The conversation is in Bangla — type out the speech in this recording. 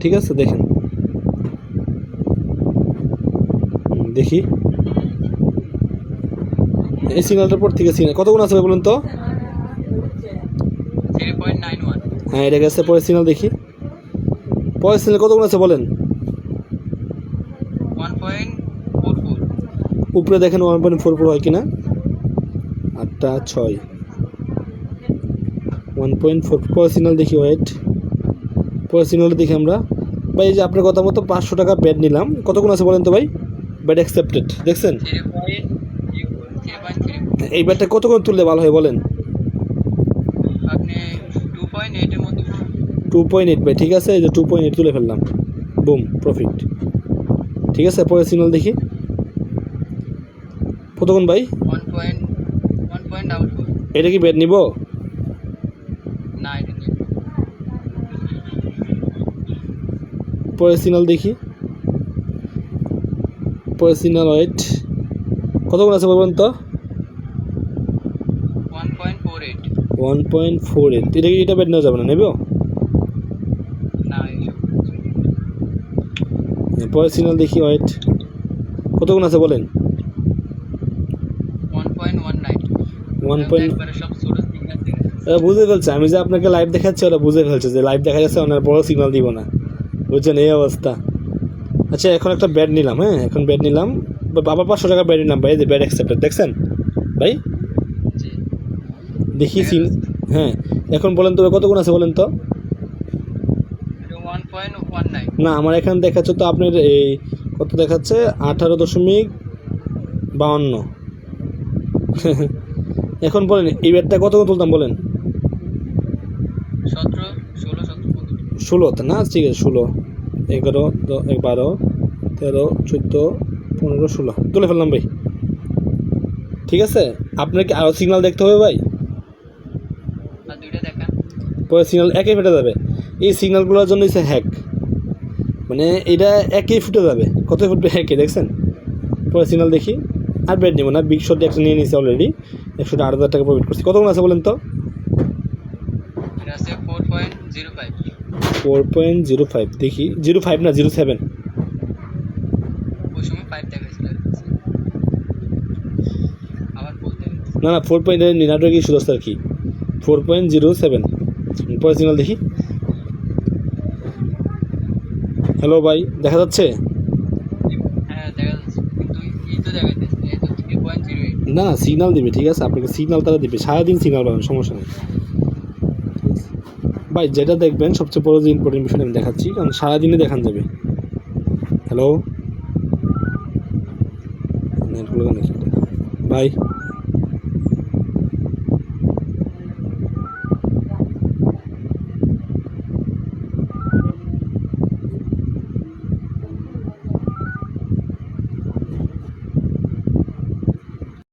ঠিক আছে দেখেন, দেখি এই সিগন্যালটার পর থেকে সিগন্যাল কত গুণ আছে বলুন তো? 3.91। হ্যাঁ এটা গেছে। পরের সিগন্যাল দেখি, পরের সিগন্যাল কত গুণ আছে বলেন? 1.44। উপরে দেখেন 1.44 হয় কিনা। 8টা 6 1.4। পরের সিগন্যাল দেখি, ওয়েট, পরের সিগন্যালটা দেখি আমরা। ভাই এই যে আপনার কথা মতো 500 টাকা ব্যাড নিলাম, কত গুণ আছে বলেন তো ভাই? ব্যাড অ্যাকসেপ্টেড দেখছেন? 3.34। এই ব্যাডটা কত গুণ তুললে ভালো হয় বলেন? আপনি 2.8 এর মতো। 2.8 ভাই, ঠিক আছে, এই যে 2.8 তুলে ফেললাম, বুম, প্রফিট। ঠিক আছে, পরের সিগন্যাল দেখি কত গুণ ভাই? 1.1.44। এটা কি ব্যাড নিব? না এটা নেই। পরের সিগন্যাল দেখি, পরের সিগন্যাল, ওয়েট, কত গুণ আছে বলবেন তো? 1.48। 1.48। এটা কি, এটা ব্যাড নেওয়া যাবে না, নেব? না এইসব। পরের সিগন্যাল দেখি, ওয়েট, কত গুণ আছে বলেন? 1.19। 1. একবারে সব ছোট সিগন্যাল থেকে। ওরা বুঝে ফেলছে, আমি যে আপনাকে লাইভ দেখাচ্ছি ওরা বুঝে ফেলছে যে লাইভ দেখা যাচ্ছে, ওনার বড় সিগন্যাল দিব না, বুঝছেন এই অবস্থা। আচ্ছা এখন একটা ব্যাড নিলাম, হ্যাঁ এখন ব্যাড নিলাম, আবার 500 টাকা ব্যাড নিলাম ভাই, যে ব্যাড অ্যাকসেপ্টেড দেখছেন ভাই? জি। দেখি হ্যাঁ, এখন বলেন তো কত গুণ আছে বলেন তো? 1.19। না আমার এখানে দেখাচ্ছে তো আপনার এই কত দেখাচ্ছে, 18.52। এখন বলেন এই ব্যাটটা কত করে তুলতাম বলেন? 17, 16, 17। 16 না, ঠিক আছে 16, 11, 12, 13, 14, 15, 16 তুলে ফেললাম ভাই। ঠিক আছে, আপনার কি আরও সিগন্যাল দেখতে হবে ভাই? আর দুইটা দেখান। পরে সিগন্যাল একই ফেটে যাবে, এই সিগন্যালগুলোর জন্য হচ্ছে হ্যাক, মানে এটা একই ফুটে যাবে, কত ফুটবে একই, দেখছেন? পরে সিগন্যাল দেখি, আর ব্যাড নিব না, বিগ শট একটা নিয়ে নিয়েছি অলরেডি, 108,000 টাকা প্রফিট করছি। কত গুণ আছে বলেন তো? এটা আছে 4.05। 4.05 দেখি, 05 না 07। ওই সময় 5 দেখাইছিল। আবার বলতে না না 4. নেটওয়ার্ক ইস্যু দোস্ত আর কি, 4.07। পরে সিগন্যাল দেখি, হ্যালো ভাই দেখা যাচ্ছে? হ্যাঁ দেখা যাচ্ছে, কিন্তু এই তো দেখাইতেছে, এই তো 3.08। না সিগন্যাল দিবে, ঠিক আছে, আপনাকে সিগন্যাল তারা দিবে, সারাদিন সিগন্যাল পাবেন, সমস্যা নেই ভাই। যেটা দেখবেন সবচেয়ে বড় যে ইম্পর্টেন্ট বিষয়টা আমি দেখাচ্ছি, কারণ সারাদিনে দেখান যাবে। হ্যালো, নেটগুলো ভাই,